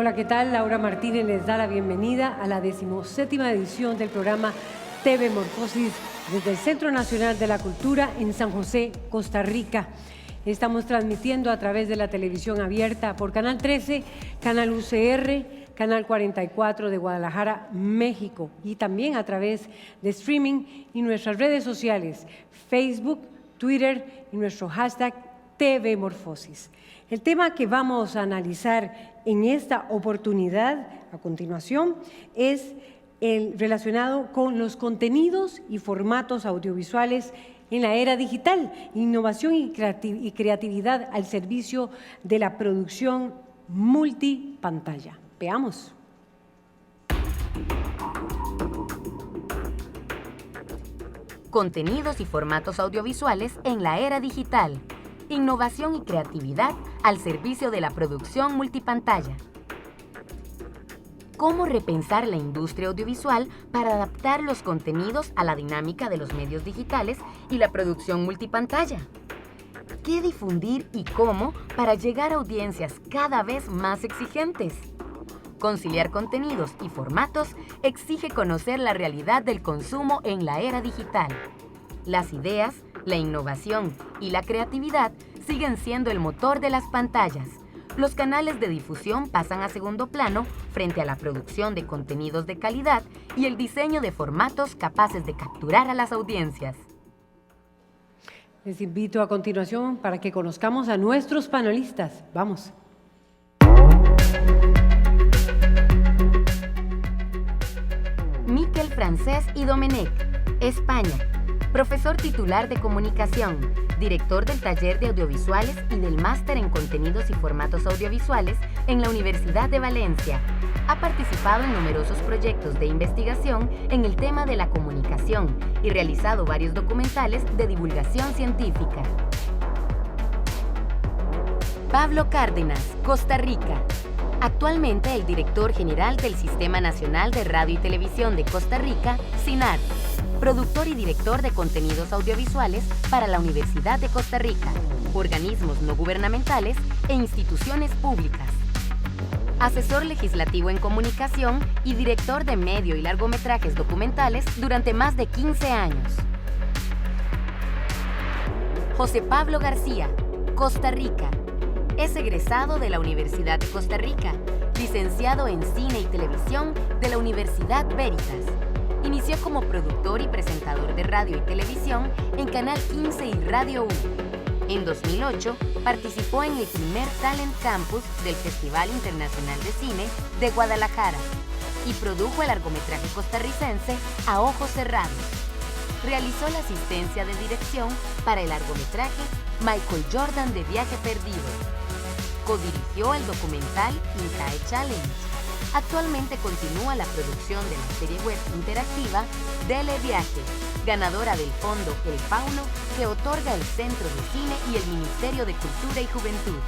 Hola, ¿qué tal? Laura Martínez les da la bienvenida a la 17ª edición del programa TV Morfosis desde el Centro Nacional de la Cultura en San José, Costa Rica. Estamos transmitiendo a través de la televisión abierta por Canal 13, Canal UCR, Canal 44 de Guadalajara, México, y también a través de streaming y nuestras redes sociales, Facebook, Twitter y nuestro hashtag TV Morfosis. El tema que vamos a analizar en esta oportunidad, a continuación, es el relacionado con los contenidos y formatos audiovisuales en la era digital, innovación y creatividad al servicio de la producción multipantalla. Veamos. Contenidos y formatos audiovisuales en la era digital. Innovación y creatividad al servicio de la producción multipantalla. ¿Cómo repensar la industria audiovisual para adaptar los contenidos a la dinámica de los medios digitales y la producción multipantalla? ¿Qué difundir y cómo para llegar a audiencias cada vez más exigentes? Conciliar contenidos y formatos exige conocer la realidad del consumo en la era digital. Las ideas, la innovación y la creatividad siguen siendo el motor de las pantallas. Los canales de difusión pasan a segundo plano frente a la producción de contenidos de calidad y el diseño de formatos capaces de capturar a las audiencias. Les invito a continuación para que conozcamos a nuestros panelistas. Vamos. Miquel Francés y Domenech, España. Profesor titular de Comunicación, director del Taller de Audiovisuales y del Máster en Contenidos y Formatos Audiovisuales en la Universidad de Valencia. Ha participado en numerosos proyectos de investigación en el tema de la comunicación y realizado varios documentales de divulgación científica. Pablo Cárdenas, Costa Rica. Actualmente el director general del Sistema Nacional de Radio y Televisión de Costa Rica, SINAR. Productor y director de contenidos audiovisuales para la Universidad de Costa Rica, organismos no gubernamentales e instituciones públicas. Asesor legislativo en comunicación y director de medio y largometrajes documentales durante más de 15 años. José Pablo García, Costa Rica. Es egresado de la Universidad de Costa Rica, licenciado en Cine y Televisión de la Universidad Veritas. Inició como productor y presentador de radio y televisión en Canal 15 y Radio 1. En 2008 participó en el primer Talent Campus del Festival Internacional de Cine de Guadalajara y produjo el largometraje costarricense A Ojos Cerrados. Realizó la asistencia de dirección para el largometraje Michael Jordan de Viaje Perdido. Codirigió el documental Incae Challenge. Actualmente continúa la producción de la serie web interactiva Dele Viaje, ganadora del fondo El Paulo que otorga el Centro de Cine y el Ministerio de Cultura y Juventud.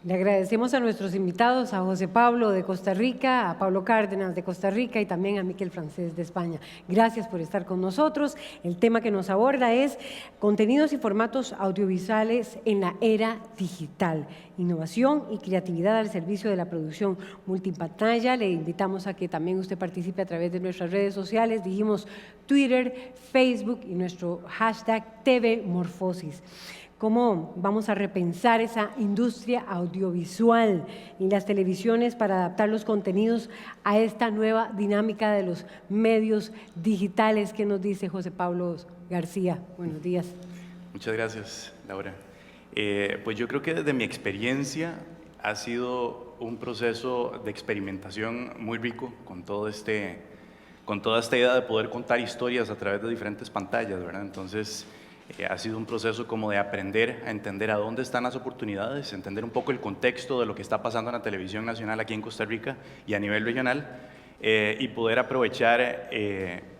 Le agradecemos a nuestros invitados, a José Pablo de Costa Rica, a Pablo Cárdenas de Costa Rica y también a Miquel Francés de España. Gracias por estar con nosotros. El tema que nos aborda es contenidos y formatos audiovisuales en la era digital, innovación y creatividad al servicio de la producción multipantalla. Le invitamos a que también usted participe a través de nuestras redes sociales. Dijimos Twitter, Facebook y nuestro hashtag TV Morfosis. ¿Cómo vamos a repensar esa industria audiovisual y las televisiones para adaptar los contenidos a esta nueva dinámica de los medios digitales? ¿Qué nos dice José Pablo García? Buenos días. Muchas gracias, Laura. Pues yo creo que desde mi experiencia ha sido un proceso de experimentación muy rico con toda esta idea de poder contar historias a través de diferentes pantallas, ¿verdad? Entonces, ha sido un proceso como de aprender a entender a dónde están las oportunidades, entender un poco el contexto de lo que está pasando en la televisión nacional aquí en Costa Rica y a nivel regional, y poder aprovechar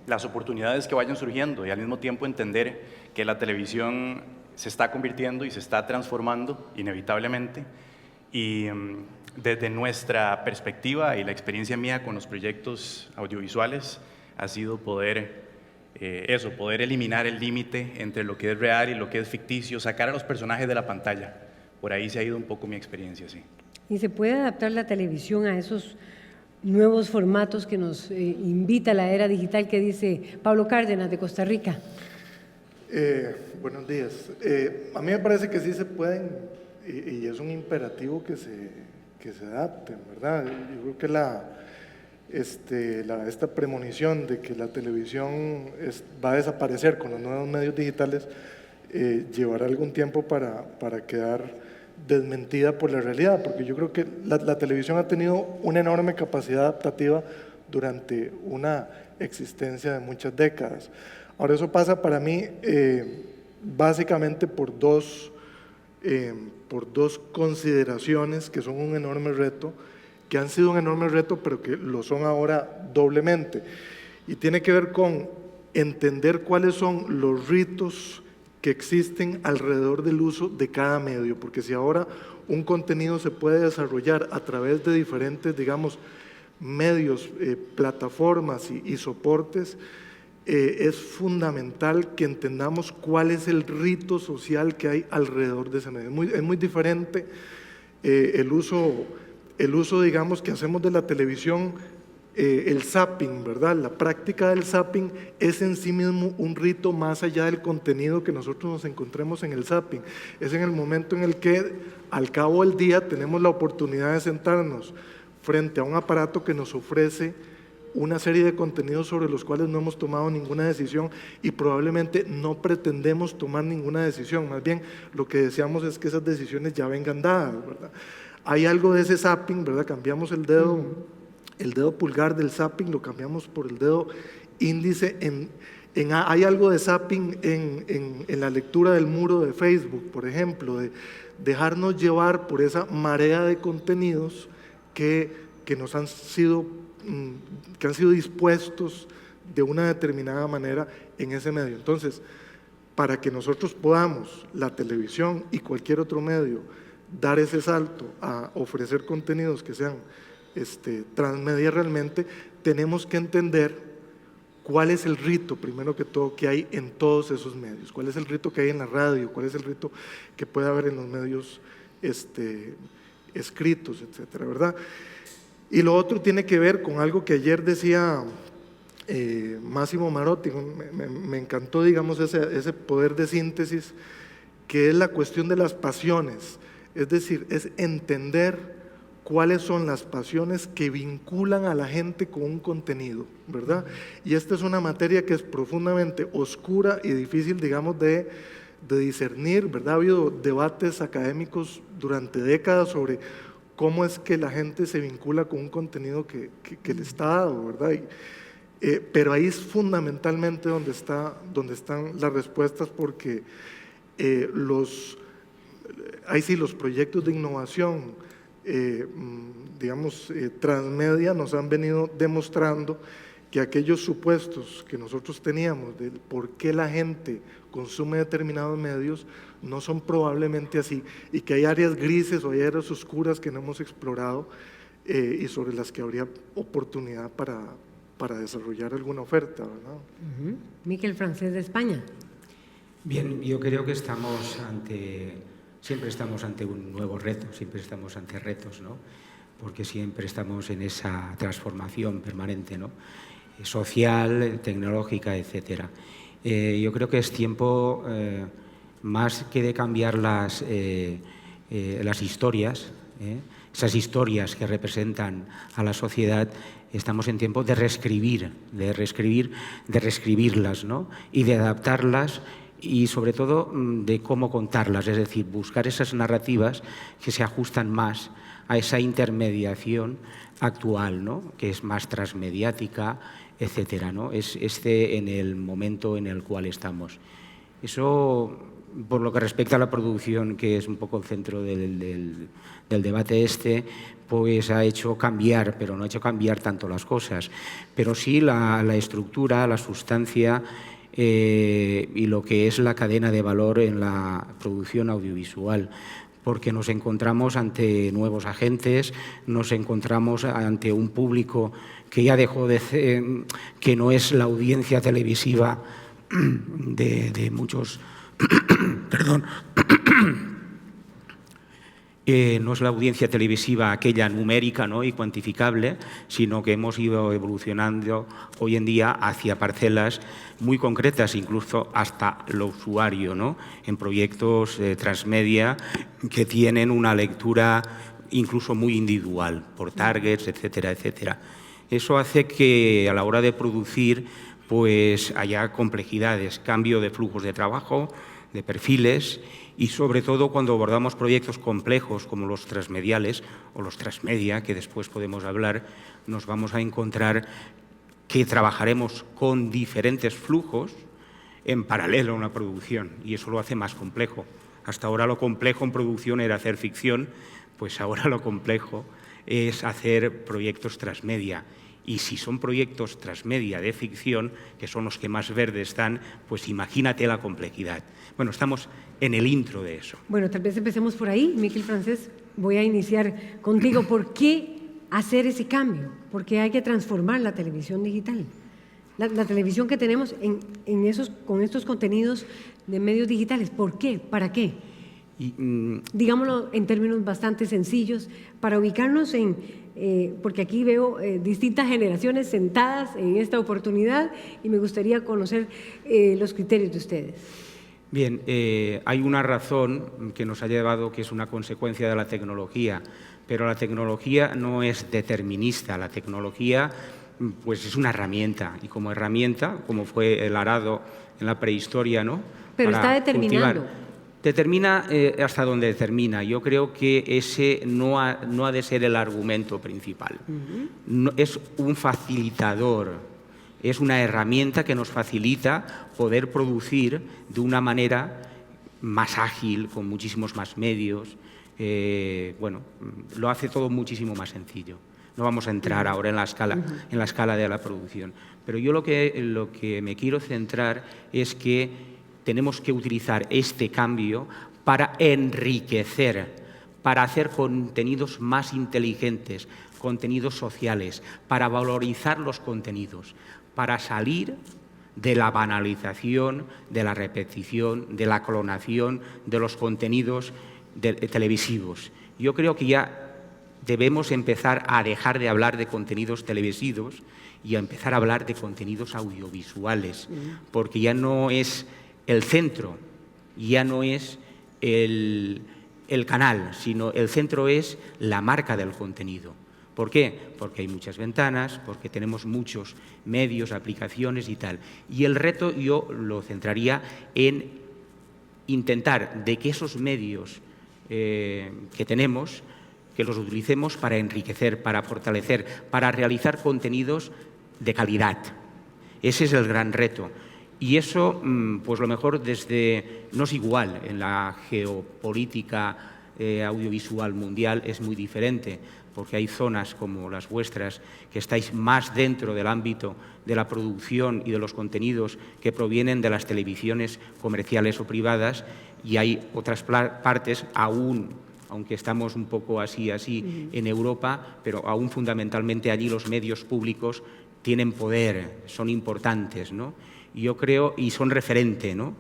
las oportunidades que vayan surgiendo y al mismo tiempo entender que la televisión se está convirtiendo y se está transformando inevitablemente, y desde nuestra perspectiva y la experiencia mía con los proyectos audiovisuales ha sido poder eliminar el límite entre lo que es real y lo que es ficticio, sacar a los personajes de la pantalla, por ahí se ha ido un poco mi experiencia, sí. ¿Y se puede adaptar la televisión a esos nuevos formatos que nos invita la era digital que dice Pablo Cárdenas de Costa Rica? Buenos días. A mí me parece que sí se pueden, y es un imperativo que se adapten, ¿verdad? Yo creo que esta premonición de que la televisión va a desaparecer con los nuevos medios digitales llevará algún tiempo para quedar desmentida por la realidad, porque yo creo que la televisión ha tenido una enorme capacidad adaptativa durante una existencia de muchas décadas. Ahora, eso pasa para mí básicamente por dos consideraciones que son un enorme reto, que han sido un enorme reto, pero que lo son ahora doblemente. Y tiene que ver con entender cuáles son los ritos que existen alrededor del uso de cada medio, porque si ahora un contenido se puede desarrollar a través de diferentes, digamos, medios, plataformas y soportes, es fundamental que entendamos cuál es el rito social que hay alrededor de ese medio. Es muy diferente el uso, digamos, que hacemos de la televisión, el zapping, ¿verdad? La práctica del zapping es en sí mismo un rito más allá del contenido que nosotros nos encontremos en el zapping. Es en el momento en el que al cabo del día tenemos la oportunidad de sentarnos frente a un aparato que nos ofrece una serie de contenidos sobre los cuales no hemos tomado ninguna decisión y probablemente no pretendemos tomar ninguna decisión. Más bien, lo que deseamos es que esas decisiones ya vengan dadas, ¿verdad? Hay algo de ese zapping, ¿verdad? Cambiamos el dedo pulgar del zapping, lo cambiamos por el dedo índice. Hay algo de zapping en la lectura del muro de Facebook, por ejemplo, de dejarnos llevar por esa marea de contenidos que han sido dispuestos de una determinada manera en ese medio. Entonces, para que nosotros podamos, la televisión y cualquier otro medio, dar ese salto a ofrecer contenidos que sean transmedia realmente, tenemos que entender cuál es el rito, primero que todo, que hay en todos esos medios, cuál es el rito que hay en la radio, cuál es el rito que puede haber en los medios escritos, etcétera, ¿verdad? Y lo otro tiene que ver con algo que ayer decía Máximo Marotti, me encantó, digamos, ese poder de síntesis, que es la cuestión de las pasiones, es decir, es entender cuáles son las pasiones que vinculan a la gente con un contenido, ¿verdad? Y esta es una materia que es profundamente oscura y difícil, digamos, de discernir, ¿verdad? Ha habido debates académicos durante décadas sobre cómo es que la gente se vincula con un contenido que le está dado, ¿verdad? Pero ahí es fundamentalmente donde están las respuestas, porque los proyectos de innovación, transmedia, nos han venido demostrando que aquellos supuestos que nosotros teníamos de por qué la gente consume determinados medios no son probablemente así, y que hay áreas grises o hay áreas oscuras que no hemos explorado y sobre las que habría oportunidad para desarrollar alguna oferta, ¿verdad? Miquel Francés de España. Bien, yo creo que siempre estamos ante un nuevo reto, siempre estamos ante retos, ¿no? Porque siempre estamos en esa transformación permanente, ¿no? Social, tecnológica, etcétera. Yo creo que es tiempo, más que de cambiar las historias, esas historias que representan a la sociedad, estamos en tiempo de reescribirlas, ¿no? Y de adaptarlas, y sobre todo de cómo contarlas, es decir, buscar esas narrativas que se ajustan más a esa intermediación actual, ¿no? Que es más transmediática, etcétera, ¿no? Es en el momento en el cual estamos. Eso, por lo que respecta a la producción, que es un poco el centro del debate pues ha hecho cambiar, pero no ha hecho cambiar tanto las cosas, pero sí la estructura, la sustancia, y lo que es la cadena de valor en la producción audiovisual, porque nos encontramos ante nuevos agentes, nos encontramos ante un público que ya dejó de ser, que no es la audiencia televisiva de muchos, perdón, No es la audiencia televisiva aquella numérica, ¿no?, y cuantificable, sino que hemos ido evolucionando hoy en día hacia parcelas muy concretas, incluso hasta lo usuario, ¿no?, en proyectos transmedia que tienen una lectura incluso muy individual, por targets, etcétera, etcétera. Eso hace que a la hora de producir pues haya complejidades, cambio de flujos de trabajo, de perfiles, y sobre todo cuando abordamos proyectos complejos como los transmediales o los transmedia, que después podemos hablar, nos vamos a encontrar que trabajaremos con diferentes flujos en paralelo a una producción, y eso lo hace más complejo. Hasta ahora lo complejo en producción era hacer ficción, pues ahora lo complejo es hacer proyectos transmedia. Y si son proyectos transmedia de ficción, que son los que más verdes están, pues imagínate la complejidad. Bueno, estamos en el intro de eso. Bueno, tal vez empecemos por ahí. Miquel Francés, voy a iniciar contigo. ¿Por qué hacer ese cambio? ¿Por qué hay que transformar la televisión digital? La televisión que tenemos con estos contenidos de medios digitales, ¿por qué? ¿Para qué? Digámoslo en términos bastante sencillos, para ubicarnos porque aquí veo distintas generaciones sentadas en esta oportunidad y me gustaría conocer los criterios de ustedes. Bien, hay una razón que nos ha llevado, que es una consecuencia de la tecnología, pero la tecnología no es determinista, la tecnología pues es una herramienta, y como herramienta, como fue el arado en la prehistoria, ¿no?, pero para está determinando. Cultivar. Determina hasta donde determina. Yo creo que ese no ha de ser el argumento principal. No, es un facilitador, es una herramienta que nos facilita poder producir de una manera más ágil, con muchísimos más medios. Bueno, lo hace todo muchísimo más sencillo. No vamos a entrar ahora en la escala de la producción. Pero yo lo que me quiero centrar es que tenemos que utilizar este cambio para enriquecer, para hacer contenidos más inteligentes, contenidos sociales, para valorizar los contenidos, para salir de la banalización, de la repetición, de la clonación de los contenidos televisivos. Yo creo que ya debemos empezar a dejar de hablar de contenidos televisivos y a empezar a hablar de contenidos audiovisuales, porque ya no es el centro, ya no es el canal, sino el centro es la marca del contenido. ¿Por qué? Porque hay muchas ventanas, porque tenemos muchos medios, aplicaciones y tal. Y el reto yo lo centraría en intentar de que esos medios que tenemos, que los utilicemos para enriquecer, para fortalecer, para realizar contenidos de calidad. Ese es el gran reto. Y eso, pues lo mejor no es igual en la geopolítica audiovisual mundial, es muy diferente, porque hay zonas como las vuestras que estáis más dentro del ámbito de la producción y de los contenidos que provienen de las televisiones comerciales o privadas, y hay otras partes aunque estamos un poco así en Europa, pero aún fundamentalmente allí los medios públicos tienen poder, son importantes, ¿no? Yo creo, y son referente, ¿no?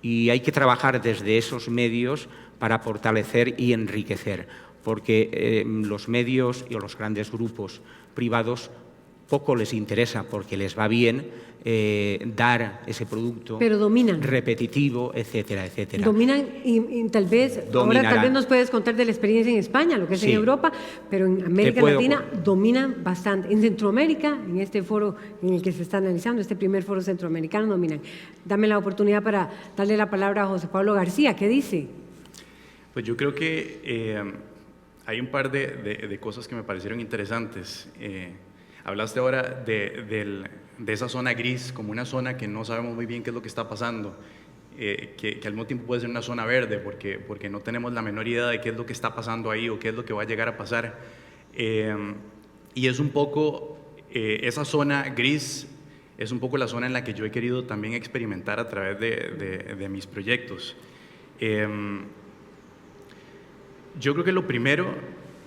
Y hay que trabajar desde esos medios para fortalecer y enriquecer, porque los medios y los grandes grupos privados poco les interesa, porque les va bien dar ese producto repetitivo, etcétera, etcétera. Dominan y tal vez, ahora tal vez nos puedes contar de la experiencia en España, lo que es en Europa, pero en América Latina dominan bastante. En Centroamérica, en este foro en el que se está analizando, este primer foro centroamericano, dominan. Dame la oportunidad para darle la palabra a José Pablo García. ¿Qué dice? Pues yo creo que hay un par de cosas que me parecieron interesantes. Hablaste ahora de esa zona gris como una zona que no sabemos muy bien qué es lo que está pasando, que al mismo tiempo puede ser una zona verde porque no tenemos la menor idea de qué es lo que está pasando ahí o qué es lo que va a llegar a pasar. Y es un poco, esa zona gris es un poco la zona en la que yo he querido también experimentar a través de mis proyectos. Yo creo que lo primero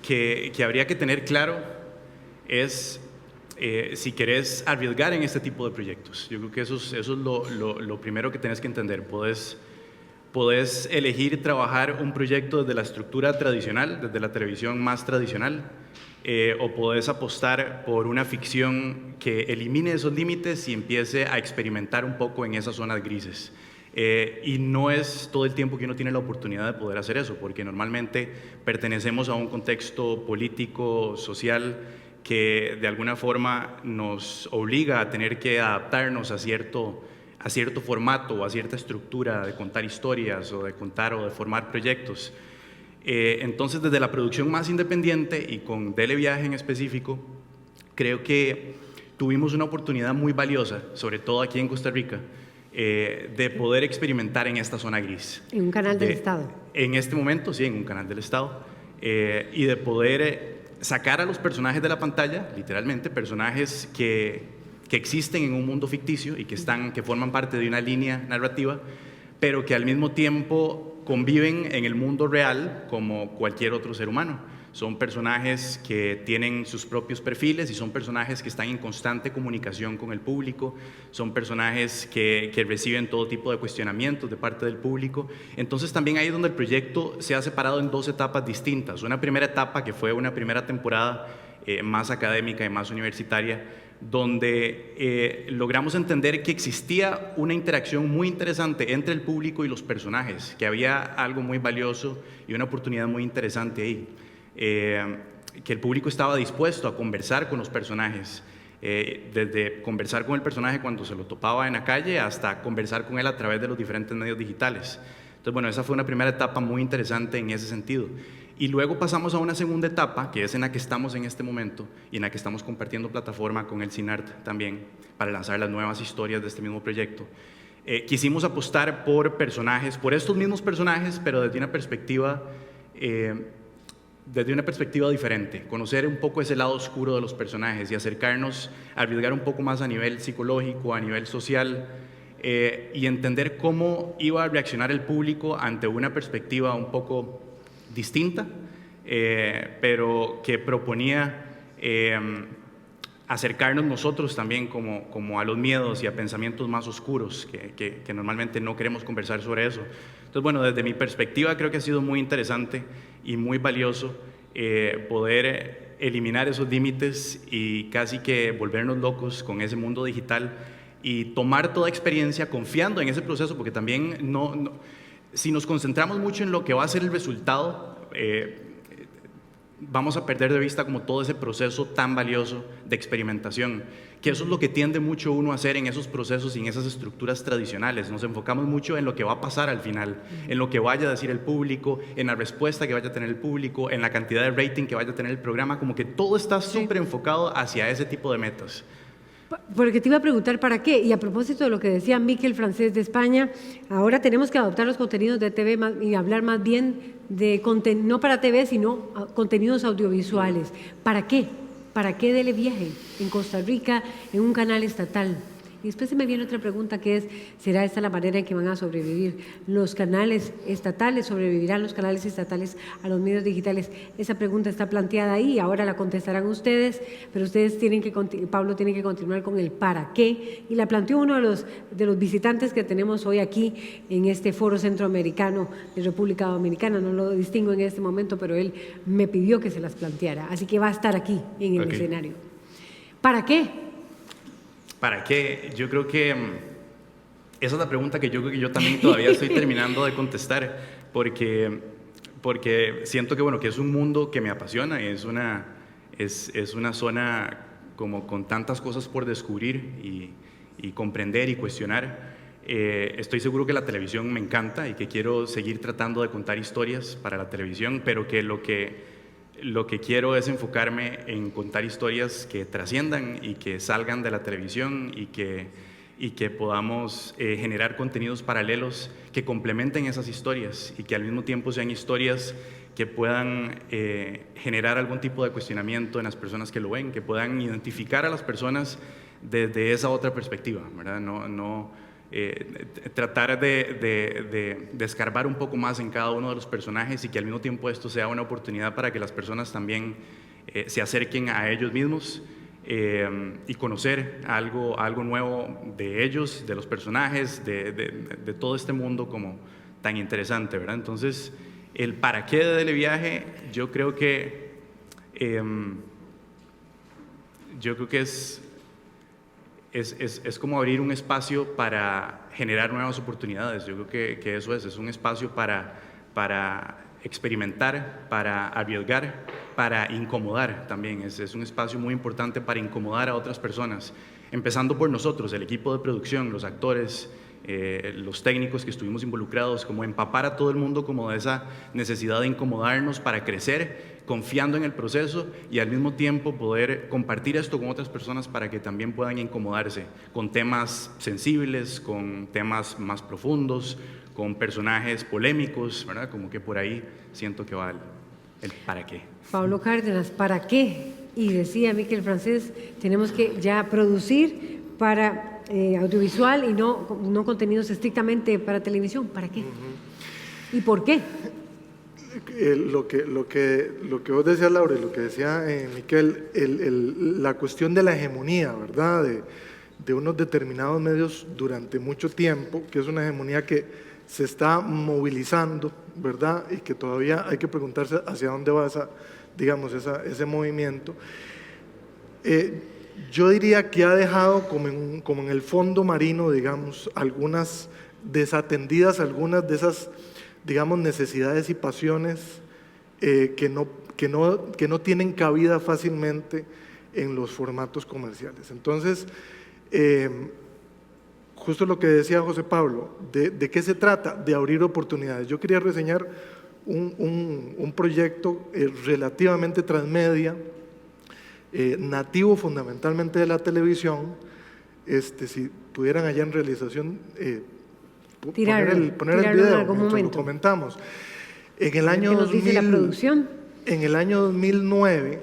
que habría que tener claro es si querés arriesgar en este tipo de proyectos. Yo creo que eso es lo primero que tenés que entender. Podés podés elegir trabajar un proyecto desde la estructura tradicional, desde la televisión más tradicional, o podés apostar por una ficción que elimine esos límites y empiece a experimentar un poco en esas zonas grises. Y no es todo el tiempo que uno tiene la oportunidad de poder hacer eso, porque normalmente pertenecemos a un contexto político, social, que de alguna forma nos obliga a tener que adaptarnos a cierto formato o a cierta estructura de contar historias o de contar o de formar proyectos. Entonces, desde la producción más independiente y con Dele Viaje en específico, creo que tuvimos una oportunidad muy valiosa, sobre todo aquí en Costa Rica, de poder experimentar en esta zona gris. En un canal del Estado. En este momento, sí, en un canal del Estado. Y de poder sacar a los personajes de la pantalla, literalmente, personajes que existen en un mundo ficticio y que forman parte de una línea narrativa, pero que al mismo tiempo conviven en el mundo real como cualquier otro ser humano. Son personajes que tienen sus propios perfiles y son personajes que están en constante comunicación con el público, son personajes que reciben todo tipo de cuestionamientos de parte del público. Entonces también ahí es donde el proyecto se ha separado en dos etapas distintas. Una primera etapa que fue una primera temporada más académica y más universitaria, donde logramos entender que existía una interacción muy interesante entre el público y los personajes, que había algo muy valioso y una oportunidad muy interesante ahí, que el público estaba dispuesto a conversar con los personajes, desde conversar con el personaje cuando se lo topaba en la calle hasta conversar con él a través de los diferentes medios digitales. Entonces, bueno, esa fue una primera etapa muy interesante en ese sentido. Y luego pasamos a una segunda etapa, que es en la que estamos en este momento y en la que estamos compartiendo plataforma con el CINART también para lanzar las nuevas historias de este mismo proyecto. Quisimos apostar por personajes, por estos mismos personajes, pero desde una perspectiva diferente, conocer un poco ese lado oscuro de los personajes y acercarnos, arriesgar un poco más a nivel psicológico, a nivel social, y entender cómo iba a reaccionar el público ante una perspectiva un poco distinta, pero que proponía acercarnos nosotros también como a los miedos y a pensamientos más oscuros, que normalmente no queremos conversar sobre eso. Entonces, bueno, desde mi perspectiva creo que ha sido muy interesante y muy valioso poder eliminar esos límites y casi que volvernos locos con ese mundo digital y tomar toda experiencia confiando en ese proceso, porque también si nos concentramos mucho en lo que va a ser el resultado, vamos a perder de vista como todo ese proceso tan valioso de experimentación, que eso es lo que tiende mucho uno a hacer en esos procesos y en esas estructuras tradicionales. Nos enfocamos mucho en lo que va a pasar al final, en lo que vaya a decir el público, en la respuesta que vaya a tener el público, en la cantidad de rating que vaya a tener el programa, como que todo está súper enfocado hacia ese tipo de metas. Porque te iba a preguntar para qué, y a propósito de lo que decía Miquel Francés de España, ahora tenemos que adoptar los contenidos de TV y hablar más bien de no para TV, sino contenidos audiovisuales. ¿Para qué? ¿Para qué Dele Viaje en Costa Rica, en un canal estatal? Y después se me viene otra pregunta que es, ¿será esta la manera en que van a sobrevivir los canales estatales? ¿Sobrevivirán los canales estatales a los medios digitales? Esa pregunta está planteada ahí, ahora la contestarán ustedes, pero ustedes Pablo tiene que continuar con el para qué, y la planteó uno de los visitantes que tenemos hoy aquí en este foro centroamericano de República Dominicana. No lo distingo en este momento, pero él me pidió que se las planteara, así que va a estar aquí en el escenario. ¿Para qué? ¿Para qué? Yo creo que esa es la pregunta que yo creo que yo también todavía estoy terminando de contestar, porque siento que, bueno, que es un mundo que me apasiona y es una zona como con tantas cosas por descubrir y comprender y cuestionar. Estoy seguro que la televisión me encanta y que quiero seguir tratando de contar historias para la televisión, pero que lo que quiero es enfocarme en contar historias que trasciendan y que salgan de la televisión y que podamos generar contenidos paralelos que complementen esas historias y que al mismo tiempo sean historias que puedan generar algún tipo de cuestionamiento en las personas que lo ven, que puedan identificar a las personas desde esa otra perspectiva, ¿verdad? Tratar de escarbar un poco más en cada uno de los personajes y que al mismo tiempo esto sea una oportunidad para que las personas también se acerquen a ellos mismos y conocer algo nuevo de ellos, de los personajes, de todo este mundo como tan interesante, ¿verdad? Entonces, el para qué de Televiaje, yo creo que es como abrir un espacio para generar nuevas oportunidades. Yo creo que eso es un espacio para experimentar, para arriesgar, para incomodar también. Es un espacio muy importante para incomodar a otras personas, empezando por nosotros, el equipo de producción, los actores, los técnicos que estuvimos involucrados, como empapar a todo el mundo como de esa necesidad de incomodarnos para crecer, confiando en el proceso y al mismo tiempo poder compartir esto con otras personas para que también puedan incomodarse con temas sensibles, con temas más profundos, con personajes polémicos, ¿verdad? Como que por ahí siento que va el para qué. Pablo Cárdenas, ¿para qué? Y decía Miquel Francés, tenemos que ya producir para audiovisual y no contenidos estrictamente para televisión. ¿Para qué? ¿Y por qué? Lo que vos decías, Laura, y lo que decía Miquel, la cuestión de la hegemonía, ¿verdad? De unos determinados medios durante mucho tiempo, que es una hegemonía que se está movilizando, ¿verdad? Y que todavía hay que preguntarse hacia dónde va ese movimiento. Yo diría que ha dejado como en el fondo marino, digamos, algunas desatendidas, algunas de esas, digamos, necesidades y pasiones que no tienen cabida fácilmente en los formatos comerciales. Entonces, justo lo que decía José Pablo, ¿de qué se trata? De abrir oportunidades. Yo quería reseñar un proyecto relativamente transmedia, nativo fundamentalmente de la televisión. Si pudieran allá en realización poner el video mientras lo comentamos. En el año 2009,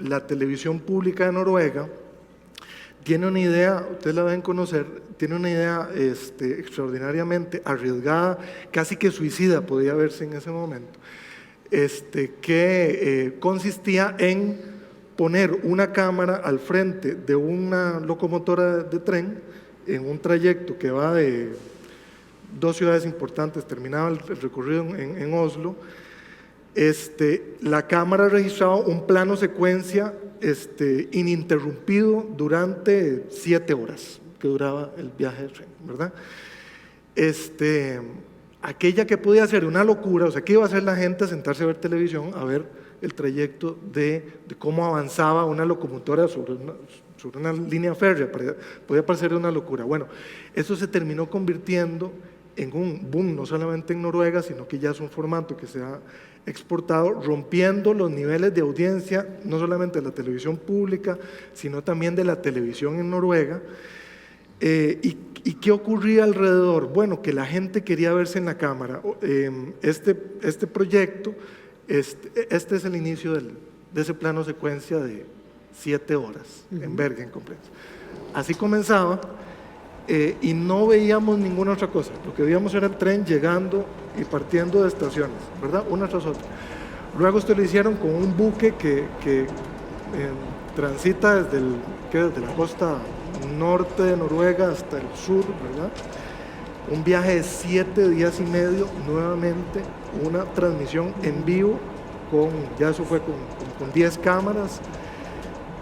la televisión pública de Noruega tiene una idea, ustedes la deben conocer, tiene una idea extraordinariamente arriesgada, casi que suicida podía verse en ese momento, que consistía en poner una cámara al frente de una locomotora de tren en un trayecto que va de 2 ciudades importantes, terminaba el recorrido en Oslo. La cámara registraba un plano secuencia ininterrumpido durante 7 horas que duraba el viaje de tren, ¿verdad? Aquella que podía ser una locura, o sea, ¿qué iba a hacer la gente a sentarse a ver televisión, a ver el trayecto de cómo avanzaba una locomotora sobre una línea férrea? Podía parecer una locura. Bueno, eso se terminó convirtiendo en un boom, no solamente en Noruega, sino que ya es un formato que se ha exportado, rompiendo los niveles de audiencia, no solamente de la televisión pública, sino también de la televisión en Noruega. ¿Y qué ocurría alrededor? Bueno, que la gente quería verse en la cámara. Este proyecto, este es el inicio de ese plano secuencia de 7 horas en Bergen. Así comenzaba. Y no veíamos ninguna otra cosa. Lo que veíamos era el tren llegando y partiendo de estaciones, ¿verdad? Una tras otra. Luego esto lo hicieron con un buque que transita desde la costa norte de Noruega hasta el sur, ¿verdad? Un viaje de 7 días y medio, nuevamente una transmisión en vivo, ya eso fue con 10 cámaras.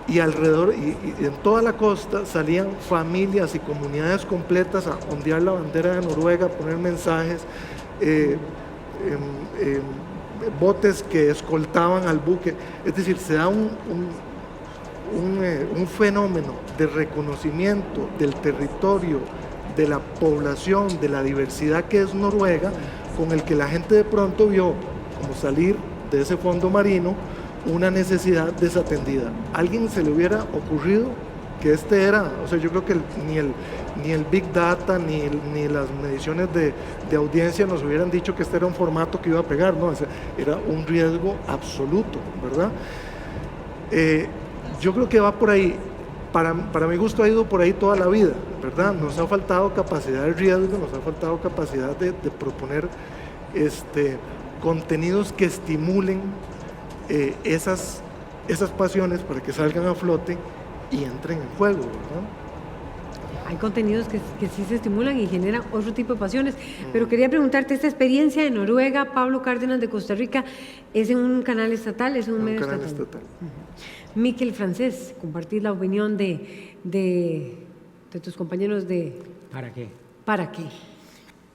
Y alrededor, y en toda la costa salían familias y comunidades completas a ondear la bandera de Noruega, a poner mensajes, botes que escoltaban al buque. Es decir, se da un fenómeno de reconocimiento del territorio, de la población, de la diversidad que es Noruega, con el que la gente de pronto vio como salir de ese fondo marino una necesidad desatendida. ¿A alguien se le hubiera ocurrido que o sea, yo creo que ni el Big Data ni las mediciones de audiencia nos hubieran dicho que este era un formato que iba a pegar, ¿no? O sea, era un riesgo absoluto, ¿verdad? Yo creo que va por ahí. Para mi gusto ha ido por ahí toda la vida, ¿verdad? Nos ha faltado capacidad de riesgo, nos ha faltado capacidad de proponer contenidos que estimulen esas pasiones para que salgan a flote y entren en juego, ¿verdad? hay contenidos que sí se estimulan y generan otro tipo de pasiones. Pero quería preguntarte, esta experiencia en Noruega, Pablo Cárdenas de Costa Rica, ¿es en un canal estatal? ¿Es en un medio canal estatal? estatal. Miquel Francés, compartir la opinión de tus compañeros de... ¿Para qué? ¿Para qué?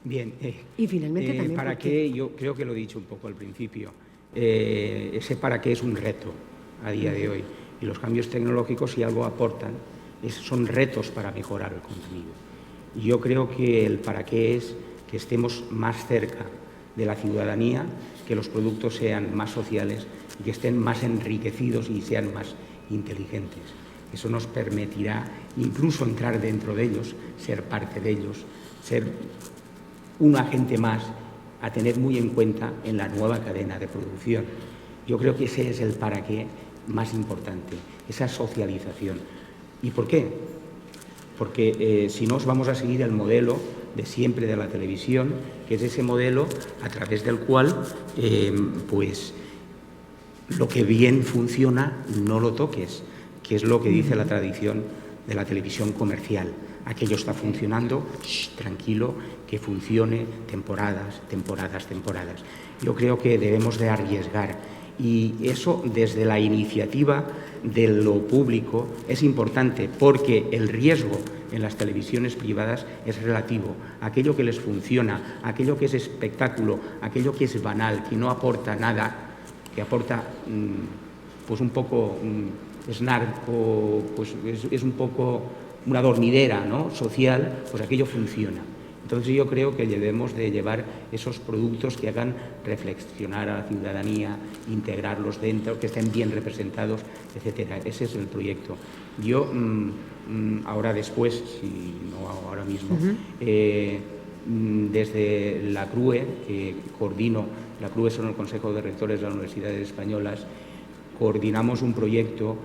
Bien. Y finalmente también... ¿Para qué? Yo creo que lo he dicho un poco al principio. Ese para qué es un reto a día de hoy. Y los cambios tecnológicos, si algo aportan, son retos para mejorar el contenido. Y yo creo que el para qué es que estemos más cerca de la ciudadanía, que los productos sean más sociales y que estén más enriquecidos y sean más inteligentes. Eso nos permitirá incluso entrar dentro de ellos, ser parte de ellos, ser un agente más a tener muy en cuenta en la nueva cadena de producción. Yo creo que ese es el para qué más importante, esa socialización. ¿Y por qué? Porque si no, vamos a seguir el modelo de siempre de la televisión, que es ese modelo a través del cual pues lo que bien funciona no lo toques, que es lo que dice la tradición de la televisión comercial. Aquello está funcionando, tranquilo, que funcione temporadas, temporadas, temporadas. Yo creo que debemos de arriesgar, y eso desde la iniciativa de lo público es importante, porque el riesgo en las televisiones privadas es relativo. Aquello que les funciona, aquello que es espectáculo, aquello que es banal, que no aporta nada, que aporta pues un poco es narco, pues es un poco una dormidera, ¿no?, social, pues aquello funciona. Entonces yo creo que debemos de llevar esos productos que hagan reflexionar a la ciudadanía, integrarlos dentro, que estén bien representados, etcétera. Ese es el proyecto. Yo ahora después, si no ahora mismo, desde la CRUE, que coordino, la CRUE son el Consejo de Rectores de las Universidades Españolas, coordinamos un proyecto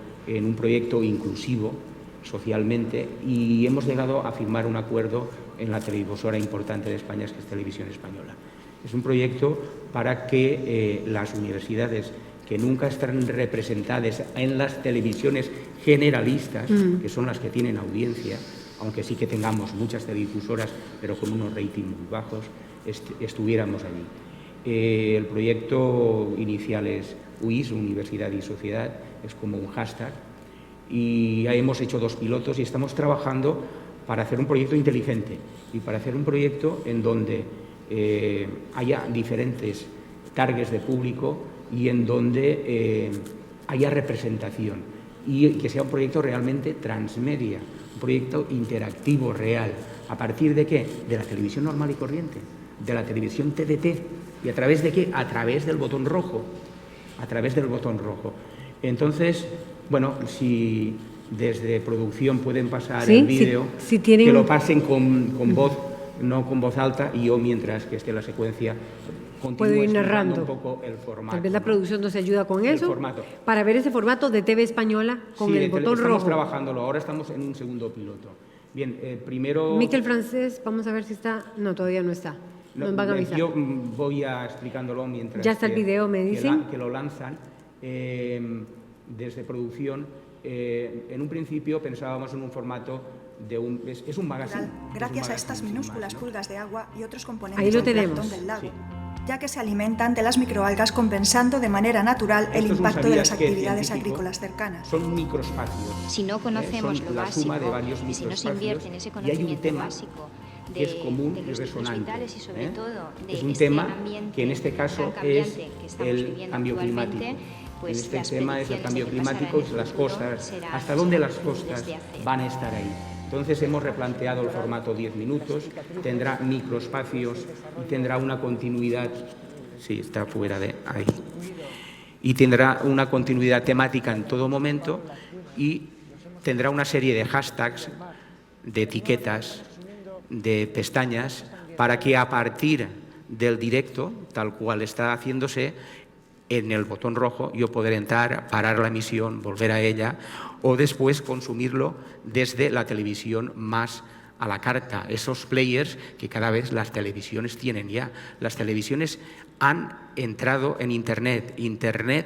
inclusivo socialmente, y hemos llegado a firmar un acuerdo en la televisora importante de España, que es Televisión Española. Es un proyecto para que las universidades que nunca están representadas en las televisiones generalistas, que son las que tienen audiencia, aunque sí que tengamos muchas televisoras, pero con unos ratings muy bajos, estuviéramos allí. El proyecto inicial es UIS, Universidad y Sociedad, es como un hashtag, y hemos hecho 2 pilotos y estamos trabajando para hacer un proyecto inteligente y para hacer un proyecto en donde haya diferentes targets de público y en donde haya representación, y que sea un proyecto realmente transmedia, un proyecto interactivo real. ¿A partir de qué? De la televisión normal y corriente, de la televisión TDT. ¿Y a través de qué? A través del botón rojo. A través del botón rojo. Entonces, bueno, si desde producción pueden pasar el vídeo, si tienen... que lo pasen con voz, no con voz alta, y yo, mientras que esté la secuencia, puedo ir narrando un poco el formato. Tal vez la producción nos ayuda con eso, formato. Para ver ese formato de TV Española con el botón rojo. Estamos trabajándolo, ahora estamos en un segundo piloto. Bien, primero... Miquel Francés, vamos a ver si está... No, todavía no está. Nos van a avisar. Yo voy a explicándolo mientras... Ya está el video, me dicen. Que lo lanzan desde producción. En un principio pensábamos en un formato de un... Es un magazine. Gracias a estas minúsculas pulgas de agua y otros componentes del plancton del lago, ya que se alimentan de las microalgas, compensando de manera natural el impacto de las actividades agrícolas cercanas. Son microespacios. Si no conocemos lo básico, y si no se invierte en ese conocimiento básico que es común y resonante. Y sobre todo es un tema que en este caso es el cambio climático. Pues en este tema es el cambio climático, las costas, hasta dónde las costas van a estar ahí. Entonces hemos replanteado el formato 10 minutos, tendrá microespacios y tendrá una continuidad, sí, está fuera de ahí, y tendrá una continuidad temática en todo momento, y tendrá una serie de hashtags, de etiquetas, de pestañas, para que a partir del directo, tal cual está haciéndose, en el botón rojo yo poder entrar, parar la emisión, volver a ella, o después consumirlo desde la televisión más a la carta, esos players que cada vez las televisiones tienen ya. Las televisiones han entrado en Internet. Internet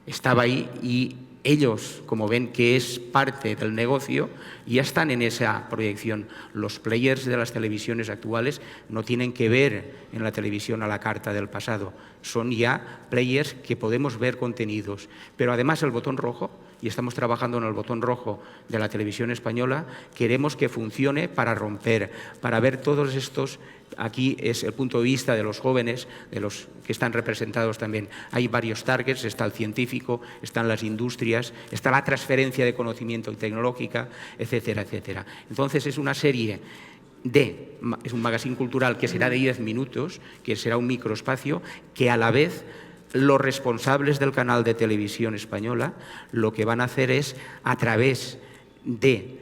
estaba ahí y ellos, como ven que es parte del negocio, ya están en esa proyección. Los players de las televisiones actuales no tienen que ver en la televisión a la carta del pasado, son ya players que podemos ver contenidos. Pero además el botón rojo, y estamos trabajando en el botón rojo de la televisión española, queremos que funcione para romper, para ver todos estos. Aquí es el punto de vista de los jóvenes, de los que están representados también. Hay varios targets, está el científico, están las industrias, está la transferencia de conocimiento tecnológica, etcétera, etcétera. Entonces es una serie es un magazine cultural que será de 10 minutos, que será un microespacio, que a la vez los responsables del canal de televisión española lo que van a hacer es, a través de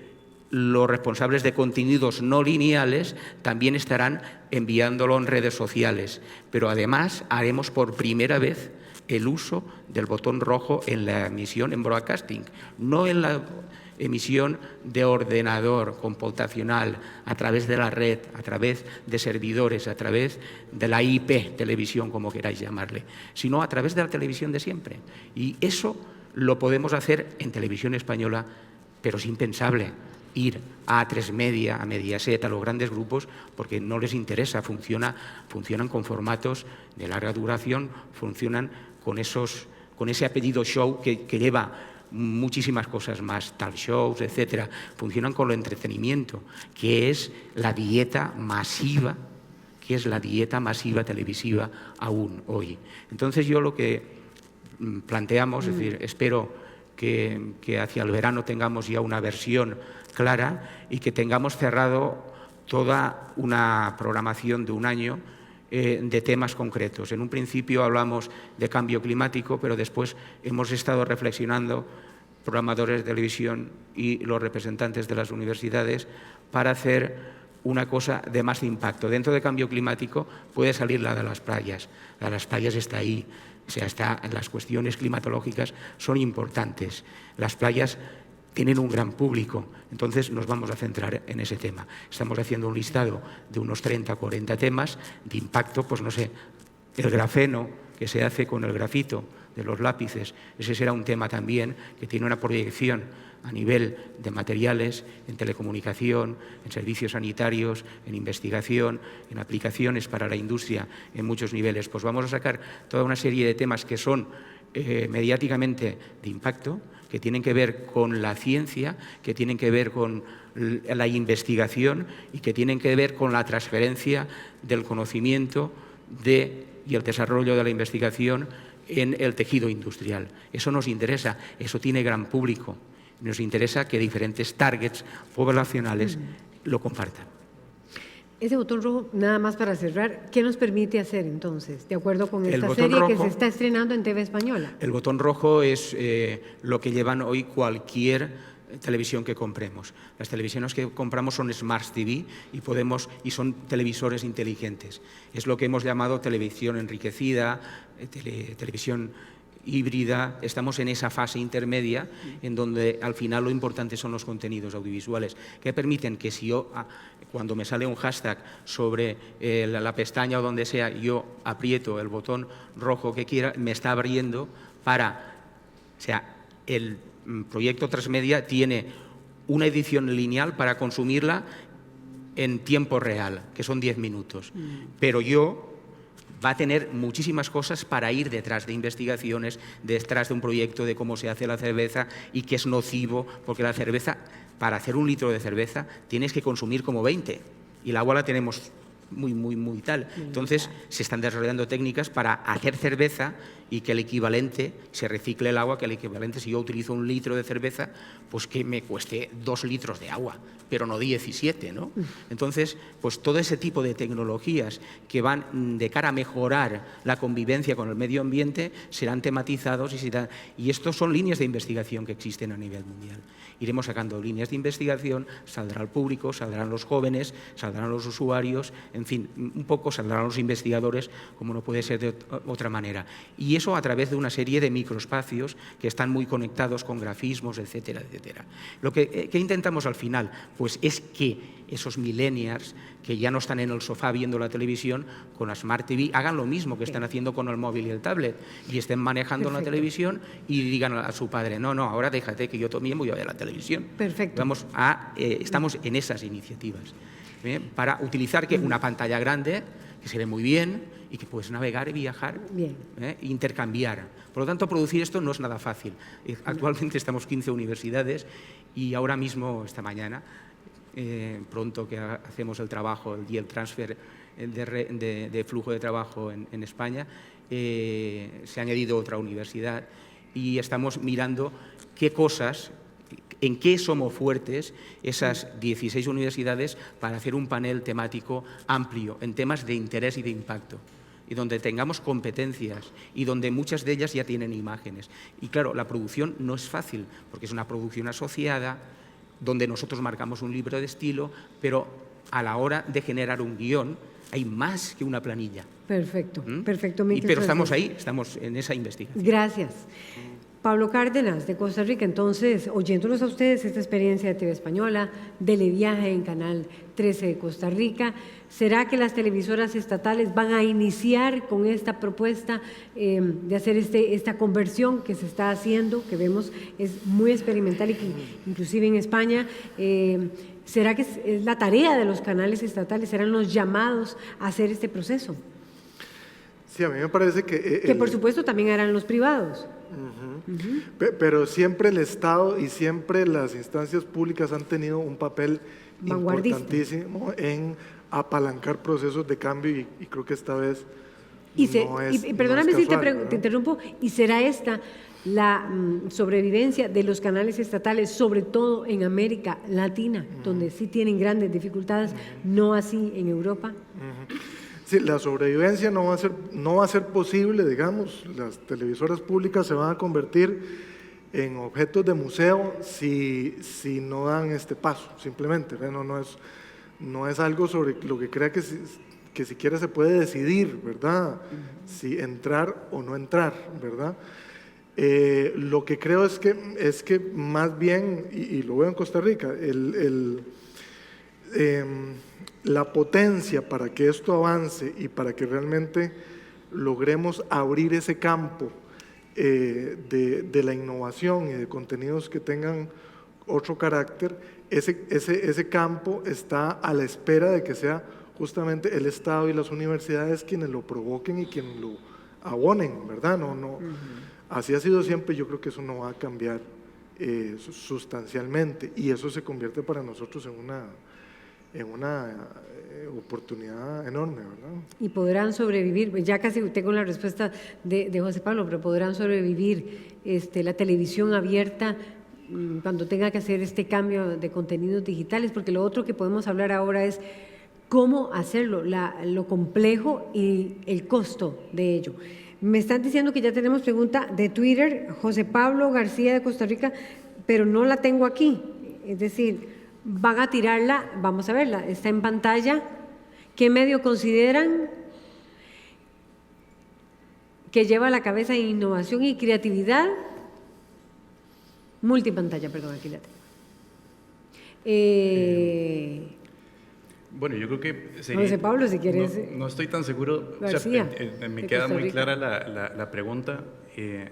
los responsables de contenidos no lineales, también estarán enviándolo en redes sociales. Pero además haremos por primera vez el uso del botón rojo en la emisión en broadcasting, no en la emisión de ordenador computacional, a través de la red, a través de servidores, a través de la IP, televisión, como queráis llamarle, sino a través de la televisión de siempre. Y eso lo podemos hacer en televisión española, pero es impensable ir a A3 Media, a Mediaset, a los grandes grupos, porque no les interesa, funcionan con formatos de larga duración, funcionan con ese apellido show que lleva muchísimas cosas más, talk shows, etcétera, funcionan con lo entretenimiento, que es la dieta masiva, televisiva aún hoy. Entonces yo lo que planteamos, es decir, espero que hacia el verano tengamos ya una versión clara y que tengamos cerrado toda una programación de un año de temas concretos. En un principio hablamos de cambio climático, pero después hemos estado reflexionando, programadores de televisión y los representantes de las universidades, para hacer una cosa de más impacto. Dentro de cambio climático puede salir la de las playas. La de las playas está ahí. O sea, las cuestiones climatológicas son importantes. Las playas tienen un gran público, entonces nos vamos a centrar en ese tema. Estamos haciendo un listado de unos 30 o 40 temas de impacto, pues no sé, el grafeno que se hace con el grafito de los lápices, ese será un tema también que tiene una proyección a nivel de materiales, en telecomunicación, en servicios sanitarios, en investigación, en aplicaciones para la industria, en muchos niveles. Pues vamos a sacar toda una serie de temas que son mediáticamente de impacto, que tienen que ver con la ciencia, que tienen que ver con la investigación y que tienen que ver con la transferencia del conocimiento y el desarrollo de la investigación en el tejido industrial. Eso nos interesa, eso tiene gran público. Nos interesa que diferentes targets poblacionales lo compartan. Ese botón rojo, nada más para cerrar, ¿qué nos permite hacer entonces, de acuerdo con esta serie que se está estrenando en TV Española? El botón rojo es lo que llevan hoy cualquier televisión que compremos. Las televisiones que compramos son Smart TV y son televisores inteligentes. Es lo que hemos llamado televisión enriquecida, televisión híbrida. Estamos en esa fase intermedia en donde al final lo importante son los contenidos audiovisuales que permiten que si yo, cuando me sale un hashtag sobre la pestaña o donde sea, yo aprieto el botón rojo que quiera, me está abriendo el proyecto Transmedia tiene una edición lineal para consumirla en tiempo real, que son 10 minutos. Pero va a tener muchísimas cosas para ir detrás de investigaciones, detrás de un proyecto de cómo se hace la cerveza y que es nocivo, porque la cerveza, para hacer un litro de cerveza, tienes que consumir como 20 y el agua la tenemos muy tal. Entonces, se están desarrollando técnicas para hacer cerveza y que el equivalente, se recicle el agua, que el equivalente, si yo utilizo un litro de cerveza, pues que me cueste 2 litros de agua, pero no 17, ¿no? Entonces, pues todo ese tipo de tecnologías que van de cara a mejorar la convivencia con el medio ambiente serán tematizados y estos son líneas de investigación que existen a nivel mundial. Iremos sacando líneas de investigación, saldrá el público, saldrán los jóvenes, saldrán los usuarios. en fin, un poco saldrán los investigadores como no puede ser de otra manera. Y eso a través de una serie de microespacios que están muy conectados con grafismos, etcétera, etcétera. Lo que intentamos al final, pues es que esos millennials que ya no están en el sofá viendo la televisión, con la Smart TV, hagan lo mismo que están haciendo con el móvil y el tablet y estén manejando la televisión y digan a su padre, no, ahora déjate que yo también voy a ver la televisión. Perfecto. Estamos en esas iniciativas para utilizar una pantalla grande que se ve muy bien y que puedes navegar y viajar, intercambiar. Por lo tanto, producir esto no es nada fácil. Actualmente estamos 15 universidades y ahora mismo, esta mañana, pronto que hacemos el trabajo, el Yield Transfer de flujo de trabajo en España, se ha añadido otra universidad y estamos mirando qué cosas, en qué somos fuertes esas 16 universidades para hacer un panel temático amplio en temas de interés y de impacto, y donde tengamos competencias y donde muchas de ellas ya tienen imágenes. Y claro, la producción no es fácil, porque es una producción asociada, donde nosotros marcamos un libro de estilo, pero a la hora de generar un guión hay más que una planilla. Perfecto, perfectamente. Pero estamos ahí, estamos en esa investigación. Gracias. Pablo Cárdenas, de Costa Rica, entonces, oyéndolos a ustedes, esta experiencia de TV Española, Televiaje en Canal 13 de Costa Rica, ¿será que las televisoras estatales van a iniciar con esta propuesta de hacer esta conversión que se está haciendo, que vemos es muy experimental y que inclusive en España, ¿será que es la tarea de los canales estatales, serán los llamados a hacer este proceso? Sí, a mí me parece que... Que por supuesto también harán los privados. Pero siempre el Estado y siempre las instancias públicas han tenido un papel importantísimo en apalancar procesos de cambio y creo que esta vez perdóname si casual, te interrumpo, ¿y será esta la sobrevivencia de los canales estatales, sobre todo en América Latina, donde sí tienen grandes dificultades, no así en Europa? Sí, la sobrevivencia no va a ser posible, digamos, las televisoras públicas se van a convertir en objetos de museo si no dan este paso, simplemente, no es algo sobre lo que crea que siquiera se puede decidir, ¿verdad? Si entrar o no entrar, ¿verdad? Lo que creo es que más bien, y lo veo en Costa Rica, la potencia para que esto avance y para que realmente logremos abrir ese campo de la innovación y de contenidos que tengan otro carácter, ese campo está a la espera de que sea justamente el Estado y las universidades quienes lo provoquen y quienes lo abonen, ¿verdad? Así ha sido siempre, yo creo que eso no va a cambiar sustancialmente y eso se convierte para nosotros en una oportunidad enorme, ¿verdad? Y podrán sobrevivir, ya casi tengo la respuesta de José Pablo, pero podrán sobrevivir la televisión abierta cuando tenga que hacer este cambio de contenidos digitales, porque lo otro que podemos hablar ahora es cómo hacerlo, lo complejo y el costo de ello. Me están diciendo que ya tenemos pregunta de Twitter, José Pablo García de Costa Rica, pero no la tengo aquí, es decir, van a tirarla, vamos a verla, está en pantalla. ¿Qué medio consideran que lleva la cabeza en innovación y creatividad? Multipantalla, perdón, aquí la tengo. Bueno, yo creo que sería... José Pablo, si quieres... No estoy tan seguro, García, me queda muy clara la pregunta.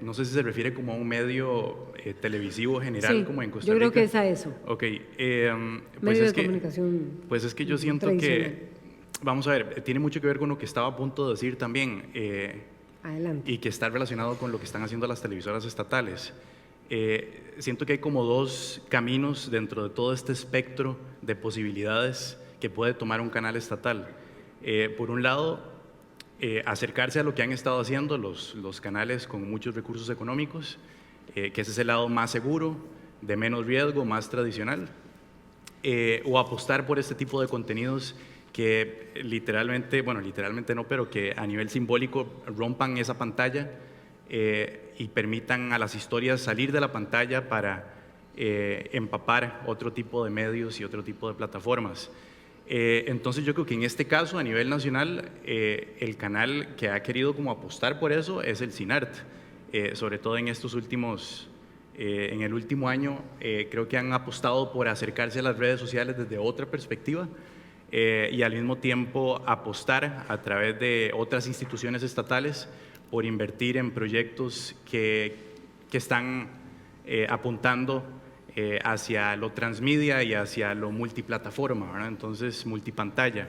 No sé si se refiere como a un medio televisivo general, sí, como en Costa Rica. Yo creo que es a eso. Ok. Medio de comunicación. Pues es que yo siento que, vamos a ver, tiene mucho que ver con lo que estaba a punto de decir también. Adelante. Y que está relacionado con lo que están haciendo las televisoras estatales. Siento que hay como dos caminos dentro de todo este espectro de posibilidades que puede tomar un canal estatal. Por un lado, acercarse a lo que han estado haciendo los canales con muchos recursos económicos, que ese es el lado más seguro, de menos riesgo, más tradicional, o apostar por este tipo de contenidos que literalmente no, pero que a nivel simbólico rompan esa pantalla y permitan a las historias salir de la pantalla para empapar otro tipo de medios y otro tipo de plataformas. Entonces yo creo que en este caso, a nivel nacional, el canal que ha querido como apostar por eso es el CINART, sobre todo en estos últimos, en el último año, creo que han apostado por acercarse a las redes sociales desde otra perspectiva y al mismo tiempo apostar a través de otras instituciones estatales por invertir en proyectos que están apuntando hacia lo transmedia y hacia lo multiplataforma, ¿verdad? Entonces, multipantalla.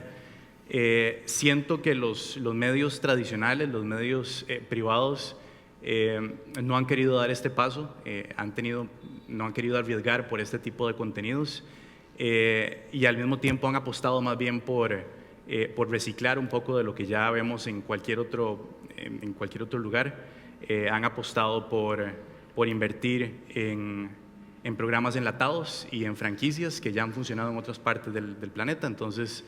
Siento que los medios tradicionales, los medios privados, no han querido dar este paso, no han querido arriesgar por este tipo de contenidos y al mismo tiempo han apostado más bien por reciclar un poco de lo que ya vemos en cualquier otro lugar. Han apostado por invertir en programas enlatados y en franquicias que ya han funcionado en otras partes del planeta, entonces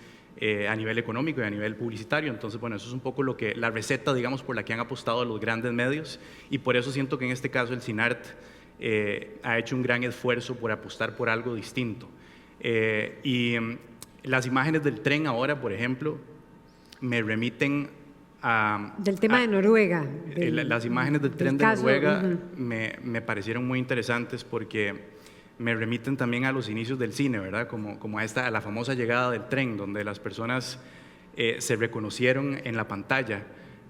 a nivel económico y a nivel publicitario. Entonces, bueno, eso es un poco la receta, digamos, por la que han apostado los grandes medios, y por eso siento que en este caso el CINART ha hecho un gran esfuerzo por apostar por algo distinto. Las imágenes del tren ahora, por ejemplo, me remiten del tema de Noruega. Las imágenes del tren de Noruega me parecieron muy interesantes porque me remiten también a los inicios del cine, ¿verdad? Como a la famosa llegada del tren, donde las personas se reconocieron en la pantalla.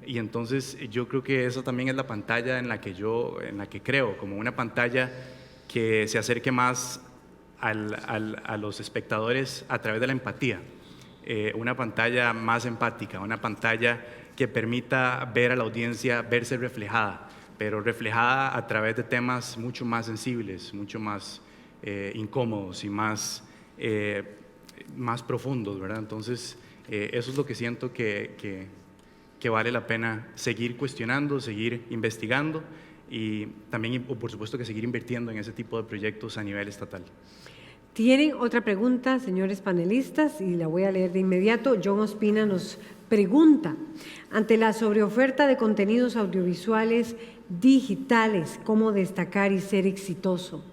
Y entonces yo creo que esa también es la pantalla en la que creo, como una pantalla que se acerque más a los espectadores a través de la empatía. Una pantalla más empática, una pantalla que permita ver a la audiencia verse reflejada, pero reflejada a través de temas mucho más sensibles, mucho más incómodos y más profundos, ¿verdad? Entonces, eso es lo que siento que vale la pena seguir cuestionando, seguir investigando y también, por supuesto, que seguir invirtiendo en ese tipo de proyectos a nivel estatal. Tienen otra pregunta, señores panelistas, y la voy a leer de inmediato. John Ospina nos pregunta, ante la sobreoferta de contenidos audiovisuales digitales, ¿cómo destacar y ser exitoso?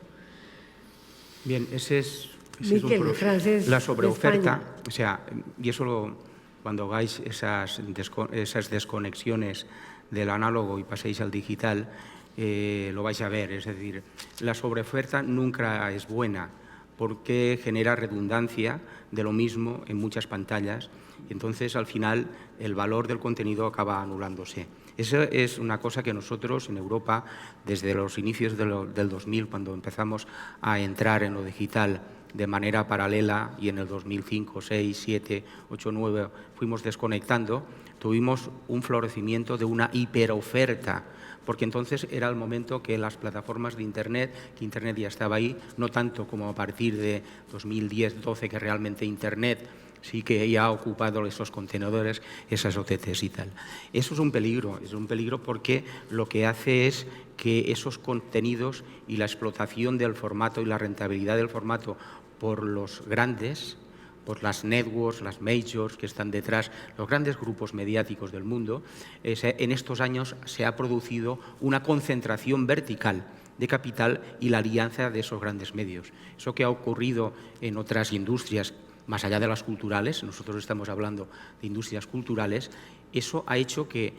Bien, ese es Miquel, francés, la sobreoferta, de o sea, y eso cuando hagáis esas desconexiones del análogo y paséis al digital, lo vais a ver. Es decir, la sobreoferta nunca es buena, porque genera redundancia de lo mismo en muchas pantallas y entonces al final el valor del contenido acaba anulándose. Esa es una cosa que nosotros en Europa, desde los inicios del 2000, cuando empezamos a entrar en lo digital de manera paralela y en el 2005, 6, 7, 8, 9 fuimos desconectando, tuvimos un florecimiento de una hiperoferta, porque entonces era el momento que las plataformas de Internet, que Internet ya estaba ahí, no tanto como a partir de 2010-12, que realmente Internet sí que ya ha ocupado esos contenedores, esas OTTs y tal. Eso es un peligro porque lo que hace es que esos contenidos y la explotación del formato y la rentabilidad del formato por los grandes, por las networks, las majors que están detrás, los grandes grupos mediáticos del mundo, en estos años se ha producido una concentración vertical de capital y la alianza de esos grandes medios. Eso que ha ocurrido en otras industrias, más allá de las culturales, nosotros estamos hablando de industrias culturales, eso ha hecho que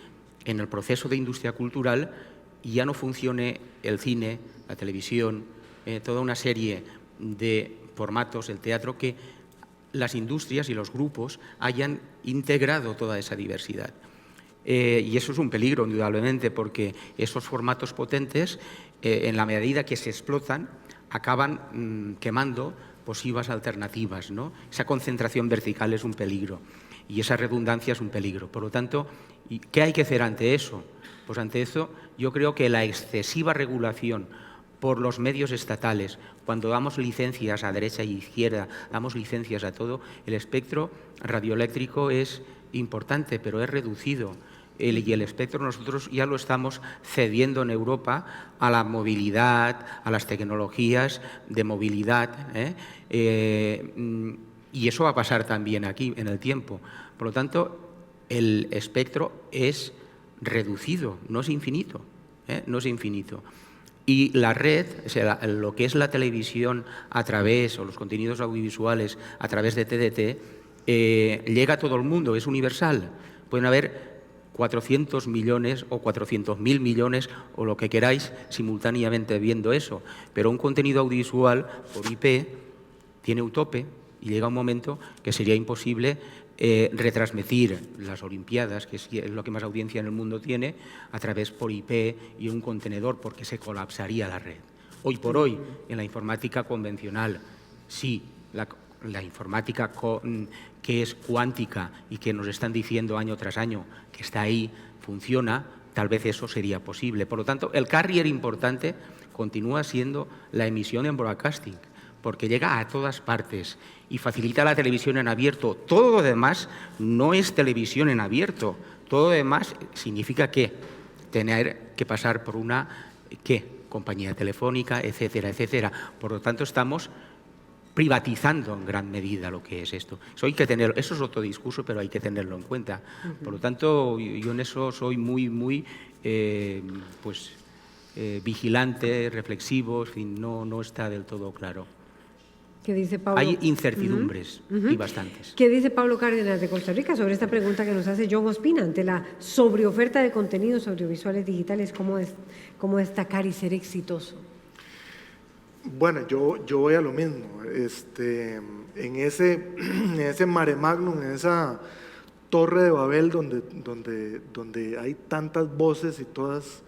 en el proceso de industria cultural ya no funcione el cine, la televisión, toda una serie de formatos, el teatro, que las industrias y los grupos hayan integrado toda esa diversidad. Y eso es un peligro, indudablemente, porque esos formatos potentes, en la medida que se explotan, acaban quemando posibles alternativas, ¿no? Esa concentración vertical es un peligro y esa redundancia es un peligro. Por lo tanto, ¿qué hay que hacer ante eso? Pues ante eso yo creo que la excesiva regulación por los medios estatales, cuando damos licencias a derecha y izquierda, damos licencias a todo, el espectro radioeléctrico es importante, pero es reducido. Y el espectro nosotros ya lo estamos cediendo en Europa a la movilidad, a las tecnologías de movilidad, y eso va a pasar también aquí en el tiempo. Por lo tanto, el espectro es reducido, no es infinito, no es infinito. Y la red, o sea, lo que es la televisión a través, o los contenidos audiovisuales a través de TDT, llega a todo el mundo, es universal. Pueden haber 400 millones o 400.000 millones o lo que queráis simultáneamente viendo eso, pero un contenido audiovisual por IP tiene un tope y llega un momento que sería imposible retransmitir las Olimpiadas, que es lo que más audiencia en el mundo tiene, a través por IP y un contenedor, porque se colapsaría la red. Hoy por hoy, en la informática convencional, sí, la informática que es cuántica y que nos están diciendo año tras año que está ahí, funciona, tal vez eso sería posible. Por lo tanto, el carrier importante continúa siendo la emisión en broadcasting, porque llega a todas partes y facilita la televisión en abierto. Todo lo demás no es televisión en abierto. Todo lo demás significa que tener que pasar por una compañía telefónica, etcétera, etcétera. Por lo tanto, estamos privatizando en gran medida lo que es esto. Eso es otro discurso, pero hay que tenerlo en cuenta. Por lo tanto, yo en eso soy muy vigilante, reflexivo, en fin, no está del todo claro. ¿Qué dice Pablo? Hay incertidumbres y bastantes. ¿Qué dice Pablo Cárdenas de Costa Rica sobre esta pregunta que nos hace John Ospina ante la sobreoferta de contenidos audiovisuales digitales? ¿Cómo destacar y ser exitoso? Bueno, yo voy a lo mismo. En ese mare magnum, en esa torre de Babel donde hay tantas voces y todas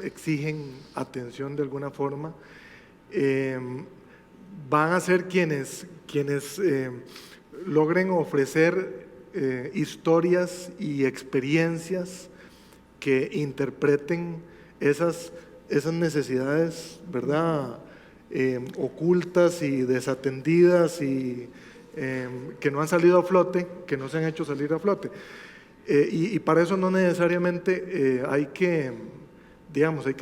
exigen atención de alguna forma, van a ser quienes logren ofrecer historias y experiencias que interpreten esas necesidades, ¿verdad?, ocultas y desatendidas y que no han salido a flote, que no se han hecho salir a flote. Y para eso no necesariamente hay que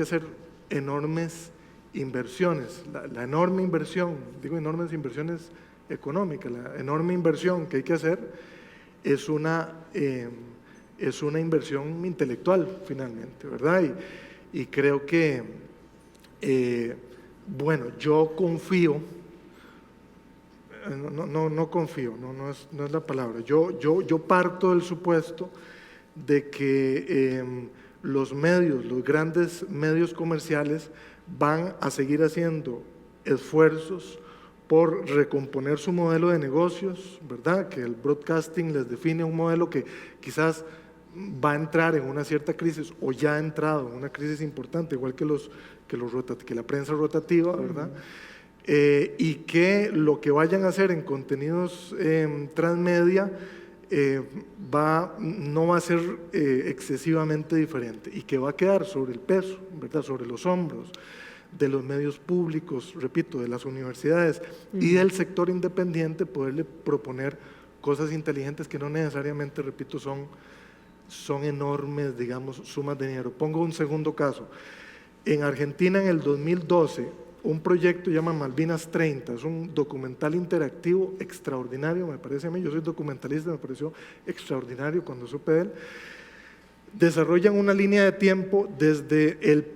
hacer enormes inversiones. La enorme inversión, digo enormes inversiones económicas, la enorme inversión que hay que hacer es una inversión intelectual finalmente, ¿verdad? Y creo que, yo confío, no es la palabra, yo parto del supuesto de que los grandes medios comerciales van a seguir haciendo esfuerzos por recomponer su modelo de negocios, ¿verdad? Que el broadcasting les define un modelo que quizás va a entrar en una cierta crisis o ya ha entrado en una crisis importante, igual que la prensa rotativa, ¿verdad? Y que lo que vayan a hacer en contenidos transmedia no va a ser excesivamente diferente y que va a quedar sobre el peso, ¿verdad?, sobre los hombros de los medios públicos, repito, de las universidades y del sector independiente, poderle proponer cosas inteligentes que no necesariamente, repito, son enormes, digamos, sumas de dinero. Pongo un segundo caso. En Argentina, en el 2012, un proyecto se llama Malvinas 30, es un documental interactivo extraordinario, me parece a mí, yo soy documentalista, me pareció extraordinario cuando supe de él. Desarrollan una línea de tiempo desde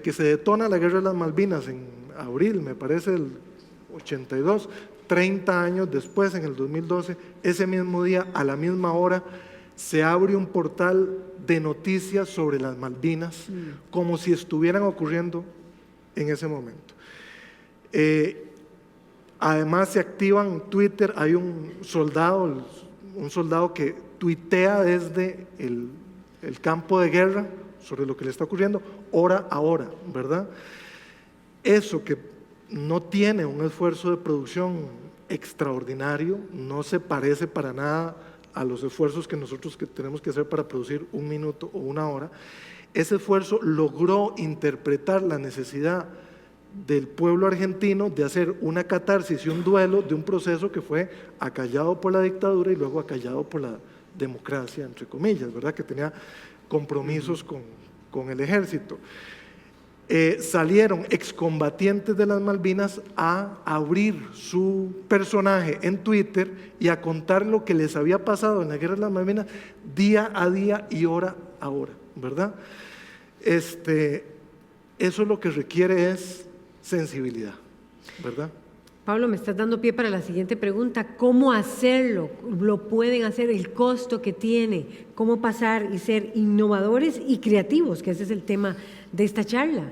que se detona la Guerra de las Malvinas en abril, me parece, del 82, 30 años después, en el 2012, ese mismo día, a la misma hora, se abre un portal de noticias sobre las Malvinas, como si estuvieran ocurriendo en ese momento. Además se activan Twitter, hay un soldado que tuitea desde el campo de guerra sobre lo que le está ocurriendo, hora a hora, ¿verdad? Eso que no tiene un esfuerzo de producción extraordinario, no se parece para nada a los esfuerzos que nosotros tenemos que hacer para producir un minuto o una hora. Ese esfuerzo logró interpretar la necesidad del pueblo argentino de hacer una catarsis y un duelo de un proceso que fue acallado por la dictadura y luego acallado por la democracia, entre comillas, ¿verdad?, que tenía compromisos con el ejército. Salieron excombatientes de las Malvinas a abrir su personaje en Twitter y a contar lo que les había pasado en la Guerra de las Malvinas día a día y hora a hora, ¿verdad? Eso lo que requiere es sensibilidad, ¿verdad? Pablo, me estás dando pie para la siguiente pregunta. ¿Cómo hacerlo? ¿Lo pueden hacer? ¿El costo que tiene? ¿Cómo pasar y ser innovadores y creativos? Que ese es el tema de esta charla.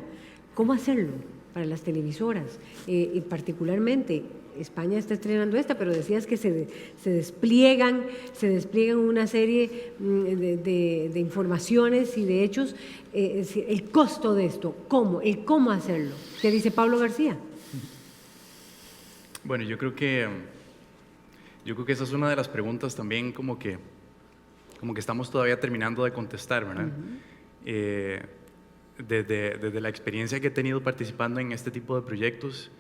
¿Cómo hacerlo para las televisoras? Y particularmente, España está estrenando esta, pero decías que se despliegan una serie de informaciones y de hechos. El costo de esto, ¿cómo hacerlo? ¿Qué dice Pablo García? Bueno, yo creo que esa es una de las preguntas también como que estamos todavía terminando de contestar, ¿verdad? Desde la experiencia que he tenido participando en este tipo de proyectos,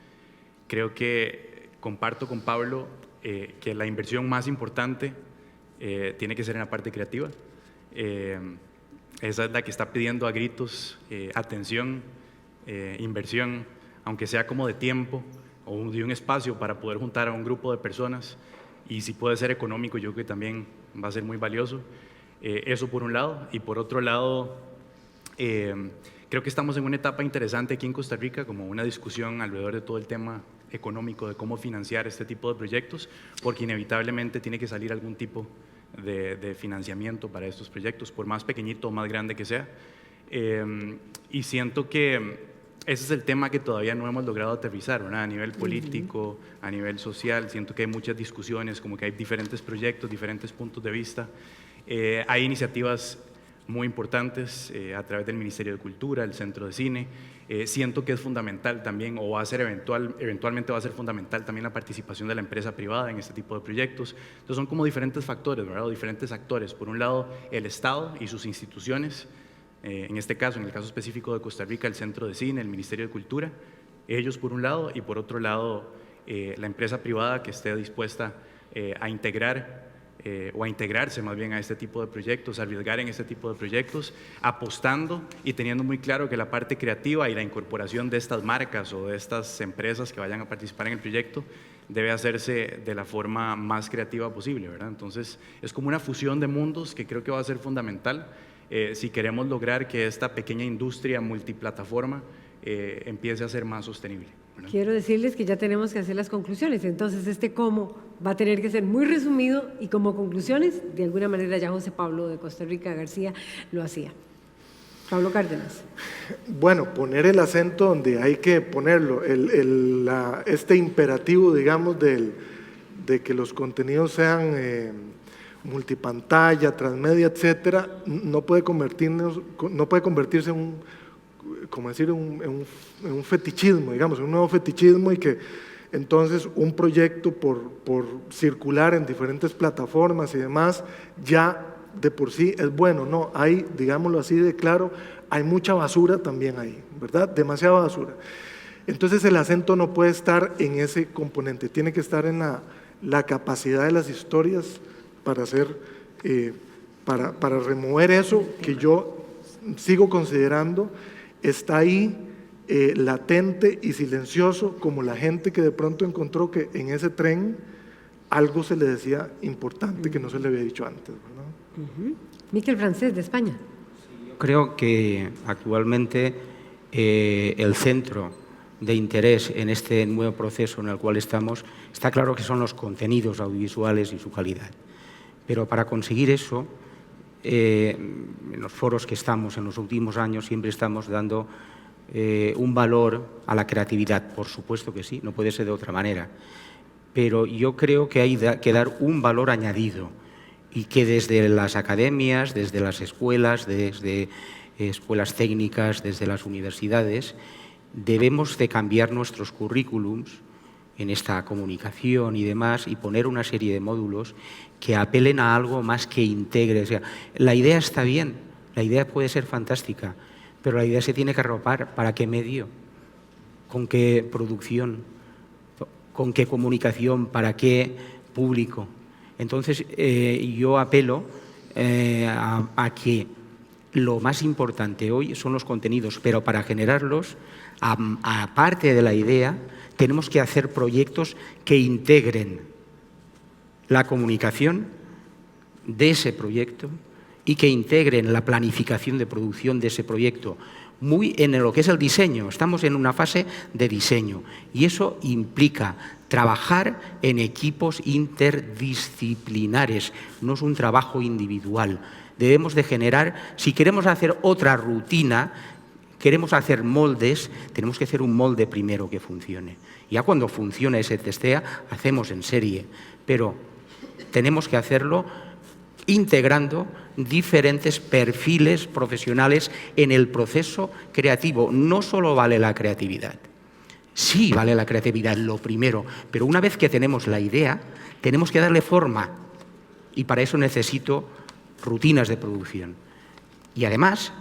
creo que comparto con Pablo que la inversión más importante tiene que ser en la parte creativa. Esa es la que está pidiendo a gritos atención, inversión, aunque sea como de tiempo o de un espacio para poder juntar a un grupo de personas, y si puede ser económico, yo creo que también va a ser muy valioso. Eso por un lado, y por otro lado, creo que estamos en una etapa interesante aquí en Costa Rica, como una discusión alrededor de todo el tema económico, de cómo financiar este tipo de proyectos, porque inevitablemente tiene que salir algún tipo de financiamiento para estos proyectos, por más pequeñito o más grande que sea. Y siento que ese es el tema que todavía no hemos logrado aterrizar, ¿verdad? A nivel político, a nivel social, siento que hay muchas discusiones, como que hay diferentes proyectos, diferentes puntos de vista. Hay iniciativas muy importantes a través del Ministerio de Cultura, el Centro de Cine. Siento que es fundamental también, o va a ser eventualmente va a ser fundamental también la participación de la empresa privada en este tipo de proyectos. Entonces son como diferentes factores, ¿verdad? O diferentes actores. Por un lado, el Estado y sus instituciones, en este caso, en el caso específico de Costa Rica, el Centro de Cine, el Ministerio de Cultura, ellos por un lado, y por otro lado, la empresa privada que esté dispuesta a integrar o a integrarse más bien a este tipo de proyectos, a arriesgar en este tipo de proyectos, apostando y teniendo muy claro que la parte creativa y la incorporación de estas marcas o de estas empresas que vayan a participar en el proyecto debe hacerse de la forma más creativa posible, ¿verdad? Entonces, es como una fusión de mundos que creo que va a ser fundamental si queremos lograr que esta pequeña industria multiplataforma empiece a ser más sostenible, ¿verdad? Quiero decirles que ya tenemos que hacer las conclusiones, entonces este cómo va a tener que ser muy resumido, y como conclusiones, de alguna manera ya José Pablo de Costa Rica García lo hacía. Pablo Cárdenas. Bueno, poner el acento donde hay que ponerlo, este imperativo, digamos, de que los contenidos sean multipantalla, transmedia, etcétera, no puede convertirse en un, como decir, en un fetichismo, digamos, un nuevo fetichismo, y que entonces un proyecto por circular en diferentes plataformas y demás ya de por sí es bueno. No, hay, digámoslo así de claro, hay mucha basura también ahí, ¿verdad? Demasiada basura. Entonces el acento no puede estar en ese componente, tiene que estar en la capacidad de las historias para hacer, para remover eso que yo sigo considerando está ahí latente y silencioso, como la gente que de pronto encontró que en ese tren algo se le decía importante que no se le había dicho antes, ¿verdad? Miquel Francés, de España. Creo que actualmente el centro de interés en este nuevo proceso en el cual estamos, está claro que son los contenidos audiovisuales y su calidad. Pero para conseguir eso, en los foros que estamos en los últimos años siempre estamos dando un valor a la creatividad, por supuesto que sí, no puede ser de otra manera. Pero yo creo que hay que dar un valor añadido, y que desde las academias, desde las escuelas, desde escuelas técnicas, desde las universidades, debemos de cambiar nuestros currículums en esta comunicación y demás, y poner una serie de módulos que apelen a algo más que integre. O sea, la idea está bien, la idea puede ser fantástica, pero la idea se tiene que arropar. ¿Para qué medio? ¿Con qué producción? ¿Con qué comunicación? ¿Para qué público? Entonces, yo apelo a que lo más importante hoy son los contenidos, pero para generarlos, aparte de la idea, tenemos que hacer proyectos que integren la comunicación de ese proyecto y que integren la planificación de producción de ese proyecto. muy en lo que es el diseño. Estamos en una fase de diseño y eso implica trabajar en equipos interdisciplinares, no es un trabajo individual. Debemos de generar, si queremos hacer otra rutina, queremos hacer moldes, tenemos que hacer un molde primero que funcione. Ya cuando funciona y se testea, hacemos en serie, pero tenemos que hacerlo integrando diferentes perfiles profesionales en el proceso creativo. No solo vale la creatividad. Sí vale la creatividad, lo primero, pero una vez que tenemos la idea, tenemos que darle forma y para eso necesito rutinas de producción. Y además,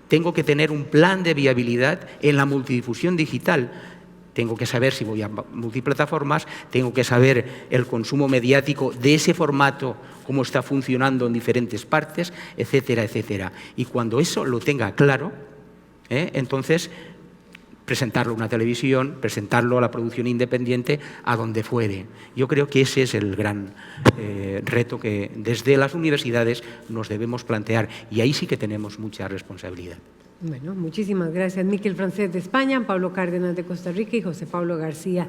tengo que tener un plan de viabilidad en la multidifusión digital. Tengo que saber si voy a multiplataformas, tengo que saber el consumo mediático de ese formato, cómo está funcionando en diferentes partes, etcétera, etcétera. Y cuando eso lo tenga claro, entonces presentarlo a una televisión, presentarlo a la producción independiente, a donde fuere. Yo creo que ese es el gran reto que desde las universidades nos debemos plantear y ahí sí que tenemos mucha responsabilidad. Bueno, muchísimas gracias. Miquel Francés de España, Pablo Cárdenas de Costa Rica y José Pablo García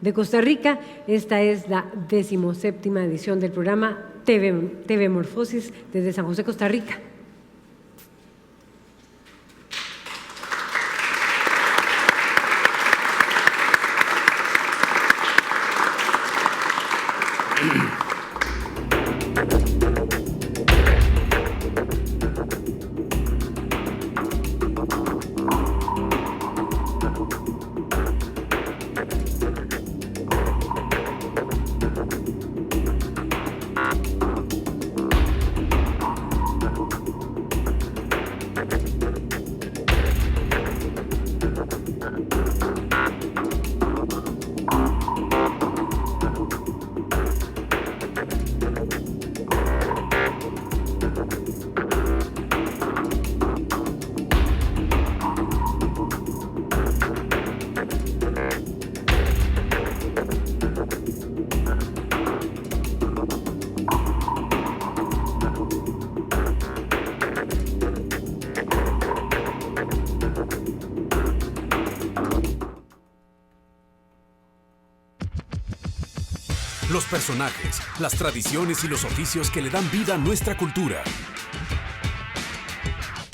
de Costa Rica. Esta es la 17ª edición del programa TV Morfosis desde San José, Costa Rica. Los personajes, las tradiciones y los oficios que le dan vida a nuestra cultura.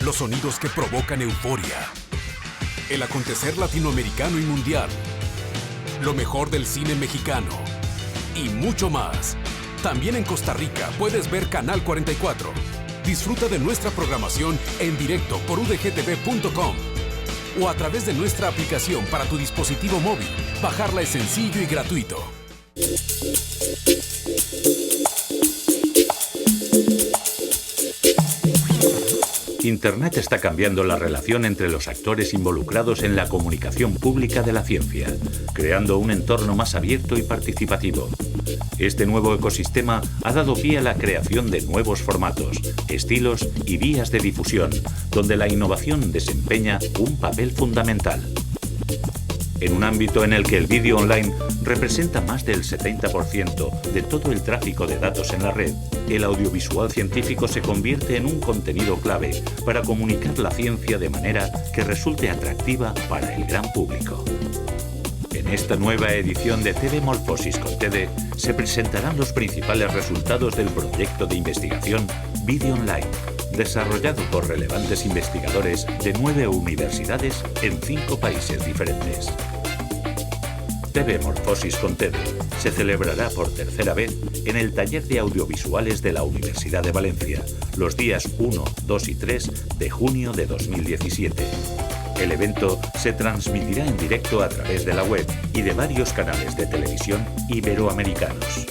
Los sonidos que provocan euforia. El acontecer latinoamericano y mundial. Lo mejor del cine mexicano. Y mucho más. También en Costa Rica puedes ver Canal 44. Disfruta de nuestra programación en directo por udgtv.com o a través de nuestra aplicación para tu dispositivo móvil. Bajarla es sencillo y gratuito. Internet está cambiando la relación entre los actores involucrados en la comunicación pública de la ciencia, creando un entorno más abierto y participativo. Este nuevo ecosistema ha dado pie a la creación de nuevos formatos, estilos y vías de difusión, donde la innovación desempeña un papel fundamental. En un ámbito en el que el vídeo online representa más del 70% de todo el tráfico de datos en la red, el audiovisual científico se convierte en un contenido clave para comunicar la ciencia de manera que resulte atractiva para el gran público. En esta nueva edición de TV Morfosis con TED se presentarán los principales resultados del proyecto de investigación Vídeo Online, desarrollado por relevantes investigadores de 9 universidades en 5 países diferentes. TV Morfosis con TED se celebrará por tercera vez en el Taller de Audiovisuales de la Universidad de Valencia, los días 1, 2 y 3 de junio de 2017. El evento se transmitirá en directo a través de la web y de varios canales de televisión iberoamericanos.